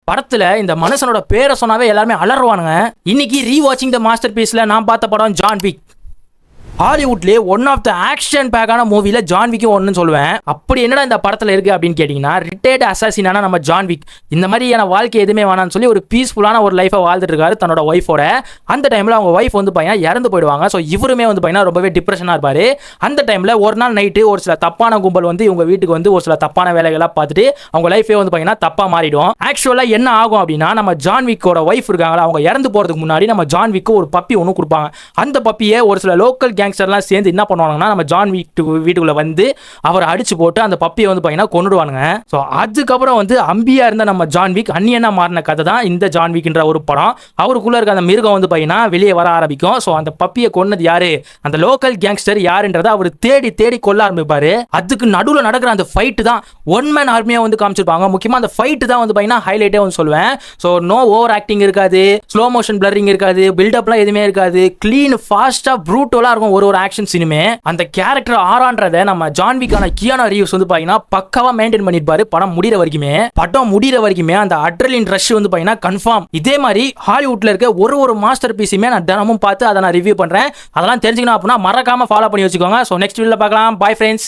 படத்துல இந்த மனுஷனோட பேரை சொன்னாவே எல்லாருமே அலறுவானுங்க. இன்னைக்கு ரீவாச்சிங் த மாஸ்டர் பீஸ்ல நான் பார்த்த படம் ஜான் விக். ஹாலிவுட்லேயே ஒன் ஆஃப் த ஆக்ஷன் பேக்கான மூவியில் ஜான் விக்கும் ஒன்றுன்னு சொல்லுவேன். அப்படி என்னடா இந்த படத்தில் இருக்குது அப்படின்னு கேட்டிங்கன்னா, ரிட்டையர்டு அசாசினான நம்ம ஜான் விக் இந்த மாதிரியான வாழ்க்கை எதுவுமே வேணான்னு சொல்லி ஒரு பீஸ்ஃபுல்லான ஒரு லைஃபை வாழ்ந்துட்டு இருக்காரு தன்னோட ஒய்ஃபோட. அந்த டைமில் அவங்க ஒய்ஃப் வந்து பார்த்தீங்கன்னா இறந்து போயிடுவாங்க. ஸோ இவருமே வந்து பார்த்தீங்கன்னா ரொம்பவே டிப்ரெஷனாக இருப்பார். அந்த டைமில் ஒரு நாள் நைட்டு ஒரு சில தப்பான கும்பல் வந்து இவங்க வீட்டுக்கு வந்து ஒரு சில தப்பான வேலைகளாக பார்த்துட்டு அவங்க லைஃபே வந்து பார்த்தீங்கன்னா தப்பாக மாறிடும். ஆக்சுவலாக என்ன ஆகும் அப்படின்னா, நம்ம ஜான் விக்கோட ஒய்ஃப் இருக்காங்களா, அவங்க இறந்து போகிறதுக்கு முன்னாடி நம்ம ஜான் விக்கு ஒரு பப்பி ஒன்று கொடுப்பாங்க. அந்த பப்பியை ஒரு சில லோக்கல் கேங்ஸ்டர்லாம் சேர்ந்து என்ன பண்ணுவாங்கன்னா, நம்ம ஜான் வீட்டுக்குள்ள வந்து அவரை அடிச்சு போட்டு அந்த பப்பியை வந்து பார்த்தீங்கன்னா கொன்னுடுவானுங்க. ஸோ அதுக்கப்புறம் வந்து அம்பியா இருந்த நம்ம ஜான் விக் அன்னியனா மாறின கதை தான் இந்த ஜான் விக்ன்ற ஒரு படம். அவருக்குள்ள இருக்க அந்த மிருகம் வந்து பார்த்தீங்கன்னா வெளியே வர ஆரம்பிக்கும். ஸோ அந்த பப்பியை கொன்னது யாரு, அந்த லோக்கல் கேங்ஸ்டர் யாருன்றதை அவர் தேடி தேடி கொல்ல ஆரம்பிப்பாரு. அதுக்கு நடுவில் நடக்கிற அந்த ஃபைட்டு தான் ஒன் மேன் ஆர்மியா வந்து காமிச்சிருப்பாங்க. முக்கியமாக அந்த ஃபைட்டு தான் வந்து பார்த்தீங்கன்னா ஹைலைட்டே வந்து சொல்லுவேன். ஸோ நோ ஓவர் ஆக்டிங் இருக்காது, ஸ்லோ மோஷன் பிளரிங் இருக்காது, பில்டப்லாம் எதுவுமே இருக்காது. கிளீன் ஃபாஸ்டா ப்ரூட்டலா இருக்கும் ஒரு ஆக்ஷன் சினிமே. அந்த கேரக்டர் ஆறான்றதை நம்ம ஜான் விக்கான கியானு ரீவ்ஸ் வந்து பாத்தீங்கன்னா பக்காவா மெயின்டைன் பண்ணிருப்பாரு படம் முடிகிற வரைக்குமே. அந்த அட்ரினலின் ரஷ் வந்து பாத்தீங்கன்னா கன்ஃபார்ம். இதே மாதிரி ஹாலிவுட்ல இருக்க ஒரு மாஸ்டர் பீஸுமே நான் தினமும் பார்த்து அதை நான் ரிவ்யூ பண்றேன். அதெல்லாம் தெரிஞ்சுக்கணும் அப்படின்னா மறக்காம ஃபாலோ பண்ணி வச்சுக்கோங்க. ஸோ நெக்ஸ்ட் வீடியோல பார்க்கலாம். Bye friends.